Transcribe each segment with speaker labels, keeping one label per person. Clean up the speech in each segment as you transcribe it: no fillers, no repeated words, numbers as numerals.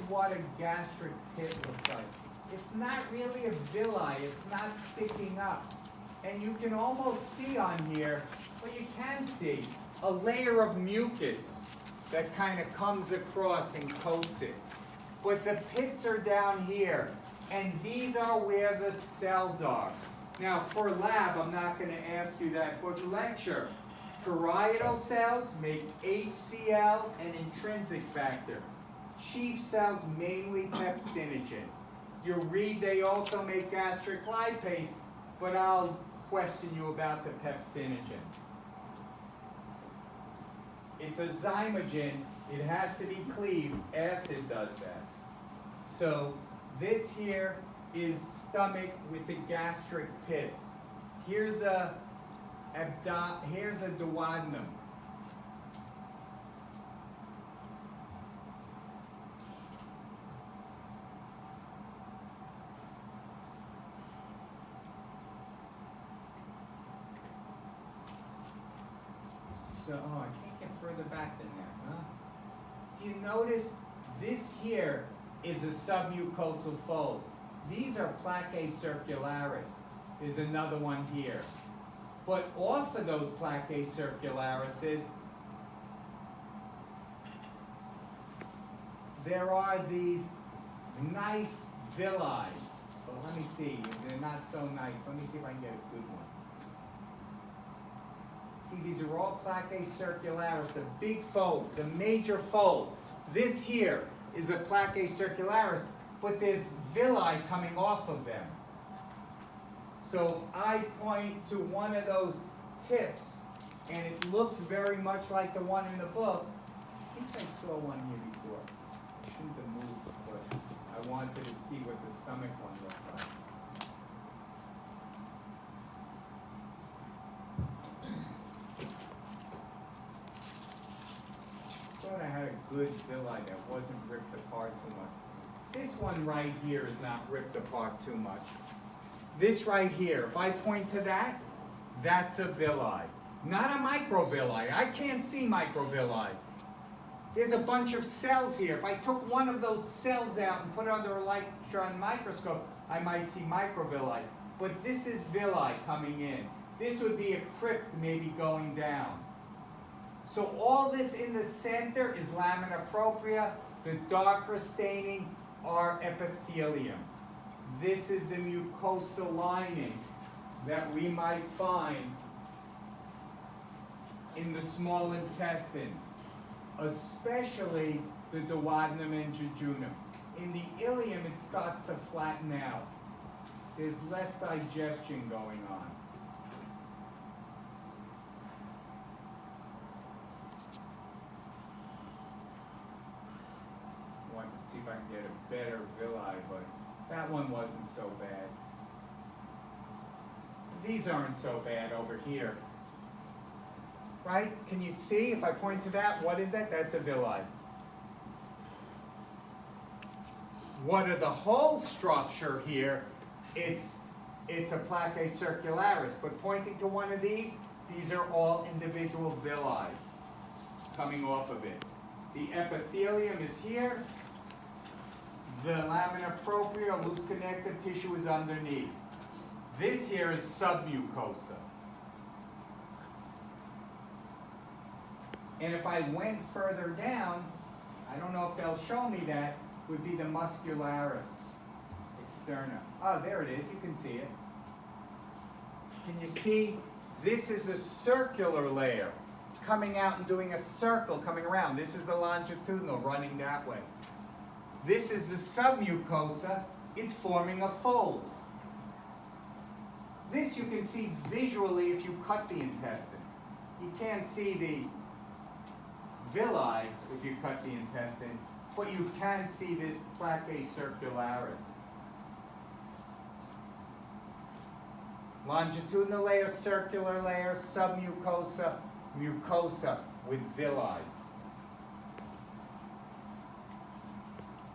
Speaker 1: what a gastric pit looks like. It's not really a villi, it's not sticking up. And you can almost see on here, well, you can see a layer of mucus that kind of comes across and coats it. But the pits are down here, and these are where the cells are. Now, for lab, I'm not going to ask you that, but lecture. Parietal cells make HCl and intrinsic factor. Chief cells mainly pepsinogen. You'll read they also make gastric lipase, but I'll question you about the pepsinogen. It's a zymogen. It has to be cleaved. Acid does that. So this here is stomach with the gastric pits. Here's a duodenum. So, I can't get further back than that, huh? Do you notice this here is a submucosal fold? These are placae circularis. There's another one here. But off of those placae circularises, there are these nice villi. Well, let me see. They're not so nice. Let me see if I can get a good one. See, these are all placae circularis, the big folds, the major fold. This here is a placae circularis, but there's villi coming off of them. So if I point to one of those tips, and it looks very much like the one in the book, I think I saw one here before. I shouldn't have moved, but I wanted to see what the stomach one looked like. I had a good villi that wasn't ripped apart too much. This one right here is not ripped apart too much. This right here, if I point to that, that's a villi. Not a microvilli. I can't see microvilli. There's a bunch of cells here. If I took one of those cells out and put it under a electron microscope, I might see microvilli. But this is villi coming in. This would be a crypt maybe going down. So all this in the center is lamina propria. The darker staining are epithelium. This is the mucosal lining that we might find in the small intestines, especially the duodenum and jejunum. In the ileum, it starts to flatten out. There's less digestion going on. See if I can get a better villi, but that one wasn't so bad. These aren't so bad over here. Right? Can you see if I point to that? What is that? That's a villi. What are the whole structure here? It's a placae circularis, but pointing to one of these are all individual villi coming off of it. The epithelium is here. The lamina propria, loose connective tissue, is underneath. This here is submucosa. And if I went further down, I don't know if they'll show me that, would be the muscularis externa. Oh, there it is. You can see it. Can you see? This is a circular layer. It's coming out and doing a circle coming around. This is the longitudinal running that way. This is the submucosa. It's forming a fold. This you can see visually if you cut the intestine. You can't see the villi if you cut the intestine, but you can see this placae circularis. Longitudinal layer, circular layer, submucosa, mucosa with villi.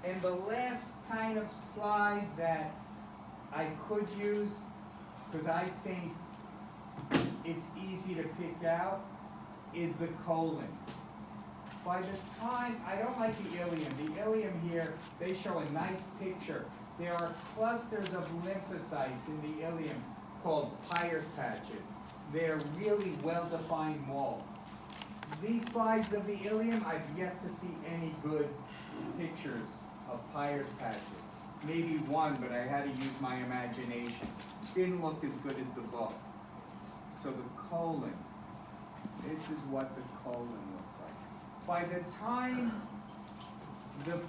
Speaker 1: And the last kind of slide that I could use, because I think it's easy to pick out, is the colon. By the time, I don't like the ileum. The ileum here, they show a nice picture. There are clusters of lymphocytes in the ileum called Peyer's patches. They're really well-defined mold. These slides of the ileum, I've yet to see any good pictures of Peyer's patches. Maybe one, but I had to use my imagination. Didn't look as good as the book. So the colon, this is what the colon looks like. By the time the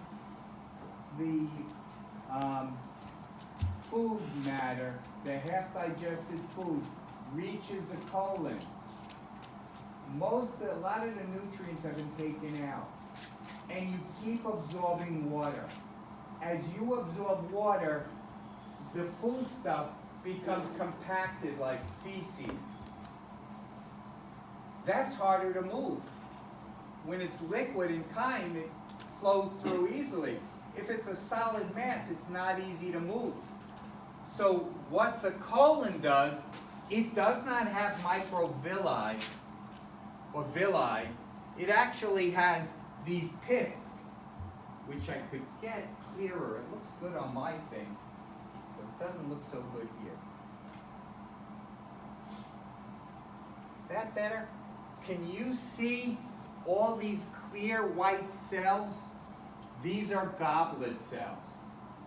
Speaker 1: food matter, the half-digested food, reaches the colon, a lot of the nutrients have been taken out. And you keep absorbing water. As you absorb water, the food stuff becomes compacted like feces. That's harder to move. When it's liquid in kind, it flows through easily. If it's a solid mass, it's not easy to move. So what the colon does, it does not have microvilli or villi. It actually has these pits, which I could get clearer. It looks good on my thing, but it doesn't look so good here. Is that better? Can you see all these clear white cells? These are goblet cells.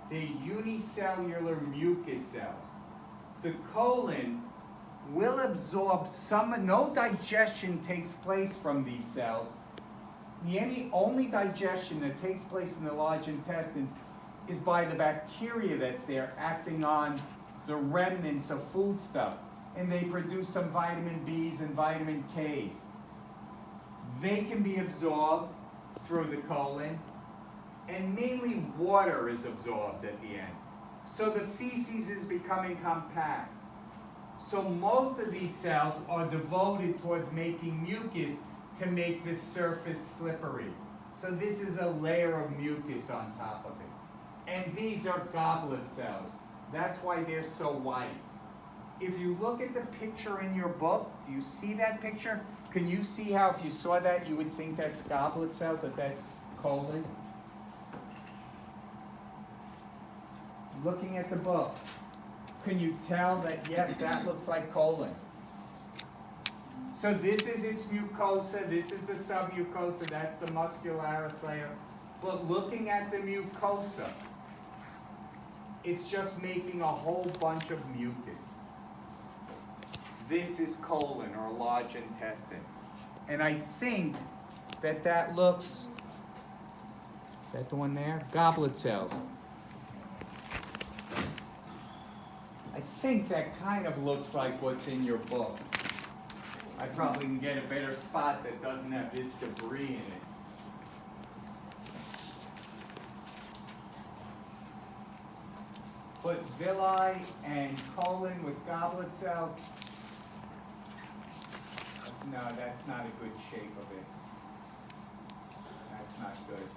Speaker 1: They're unicellular mucus cells. The colon will absorb no digestion takes place from these cells. The only digestion that takes place in the large intestines is by the bacteria that's there acting on the remnants of food stuff. And they produce some vitamin B's and vitamin K's. They can be absorbed through the colon, and mainly water is absorbed at the end. So the feces is becoming compact. So most of these cells are devoted towards making mucus to make the surface slippery. So this is a layer of mucus on top of it. And these are goblet cells. That's why they're so white. If you look at the picture in your book, do you see that picture? Can you see how if you saw that, you would think that's goblet cells, that's colon? Looking at the book, can you tell that, yes, that looks like colon? So this is its mucosa, this is the submucosa, that's the muscularis layer. But looking at the mucosa, it's just making a whole bunch of mucus. This is colon, or large intestine. And I think that looks, is that the one there? Goblet cells. I think that kind of looks like what's in your book. I probably can get a better spot that doesn't have this debris in it. But villi and colon with goblet cells, no, that's not a good shape of it. That's not good.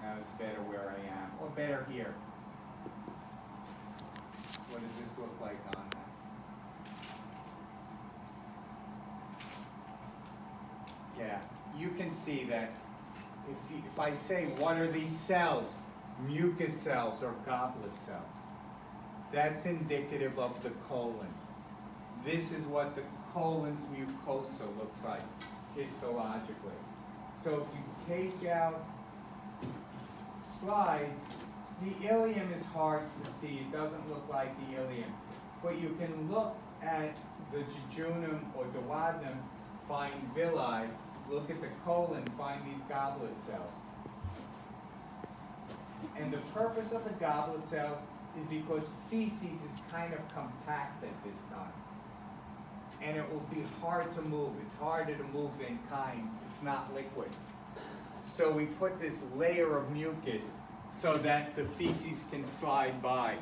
Speaker 1: That was better where I am, or better here. What does this look like on that? Yeah, you can see that if I say, what are these cells? Mucus cells or goblet cells. That's indicative of the colon. This is what the colon's mucosa looks like histologically. So if you take out slides, the ileum is hard to see. It doesn't look like the ileum. But you can look at the jejunum or duodenum, find villi, look at the colon, find these goblet cells. And the purpose of the goblet cells is because feces is kind of compact at this time. And it will be hard to move. It's harder to move in kind. It's not liquid. So we put this layer of mucus so that the feces can slide by.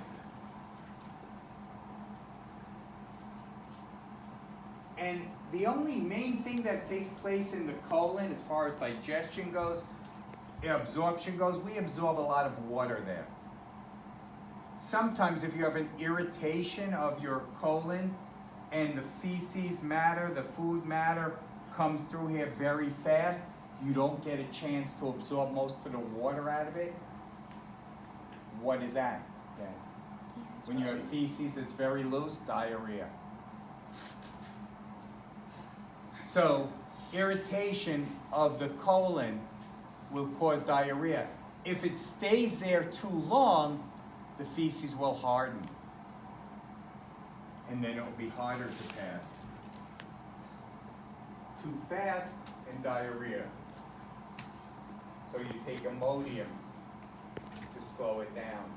Speaker 1: And the only main thing that takes place in the colon as far as digestion goes, absorption goes, we absorb a lot of water there. Sometimes if you have an irritation of your colon and the feces matter, the food matter, comes through here very fast, you don't get a chance to absorb most of the water out of it. What is that? Okay. When you have feces that's very loose, diarrhea. So, irritation of the colon will cause diarrhea. If it stays there too long, the feces will harden. And then it will be harder to pass. Too fast and diarrhea. So you take Imodium to slow it down.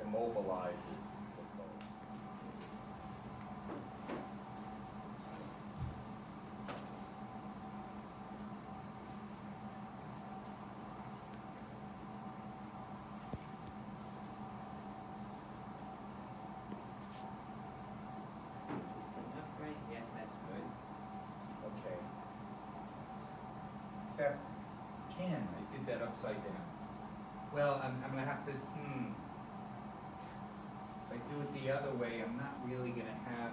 Speaker 1: Immobilizes the colon.
Speaker 2: Yeah, that's good.
Speaker 1: Okay. Except, I did that upside down. Well, I'm gonna have to, If I do it the other way, I'm not really gonna have,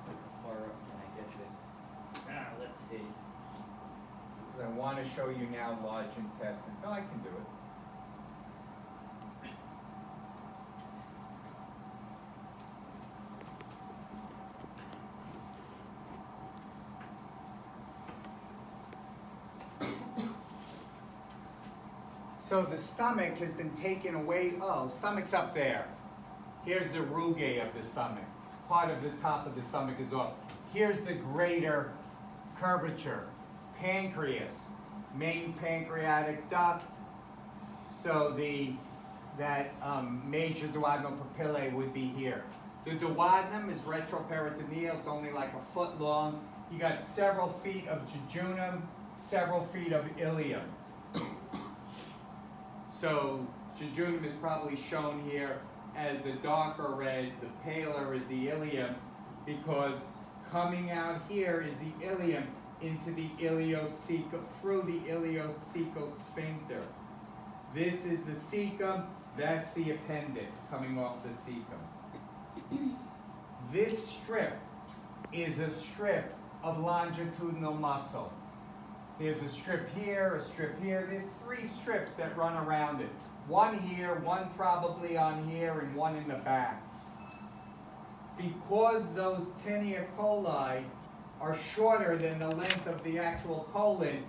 Speaker 2: How far up can I get this? Let's see.
Speaker 1: because I wanna show you now large intestines. Oh, I can do it. So the stomach has been taken away. Oh, stomach's up there. Here's the rugae of the stomach. Part of the top of the stomach is off. Here's the greater curvature. Pancreas, main pancreatic duct. So that major duodenal papillae would be here. The duodenum is retroperitoneal. It's only like a foot long. You got several feet of jejunum, several feet of ileum. So jejunum is probably shown here as the darker red, the paler is the ileum, because coming out here is the ileum into the ileocecal, through the ileocecal sphincter. This is the cecum, that's the appendix coming off the cecum. This strip is a strip of longitudinal muscle. There's a strip here, there's 3 strips that run around it. One here, one probably on here, and one in the back. Because those tinea coli are shorter than the length of the actual colon,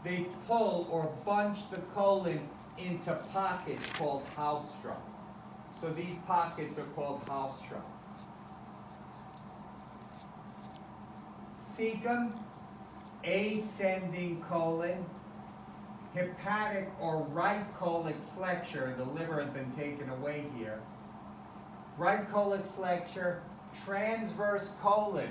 Speaker 1: they pull or bunch the colon into pockets called haustra. So these pockets are called haustra. Cecum, ascending colon, hepatic or right colic flexure, the liver has been taken away here. Right colic flexure, transverse colon,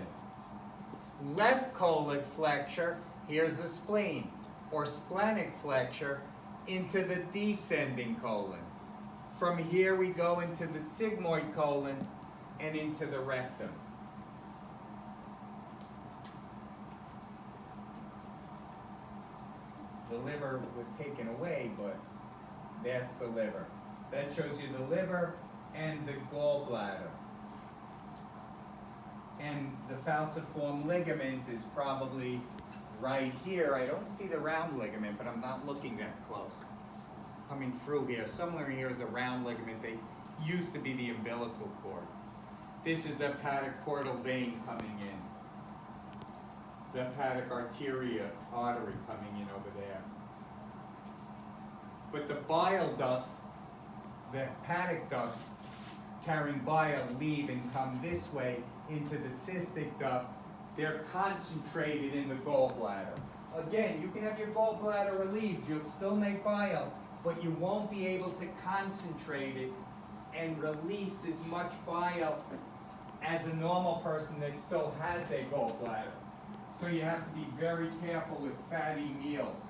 Speaker 1: left colic flexure, here's the spleen, or splenic flexure, into the descending colon. From here we go into the sigmoid colon and into the rectum. The liver was taken away, but that's the liver. That shows you the liver and the gallbladder. And the falciform ligament is probably right here. I don't see the round ligament, but I'm not looking that close. Coming through here, somewhere here is a round ligament. They used to be the umbilical cord. This is the hepatic portal vein coming in. The hepatic artery coming in over there. But the bile ducts, the hepatic ducts carrying bile leave and come this way into the cystic duct. They're concentrated in the gallbladder. Again, you can have your gallbladder relieved, you'll still make bile, but you won't be able to concentrate it and release as much bile as a normal person that still has their gallbladder. So you have to be very careful with fatty meals.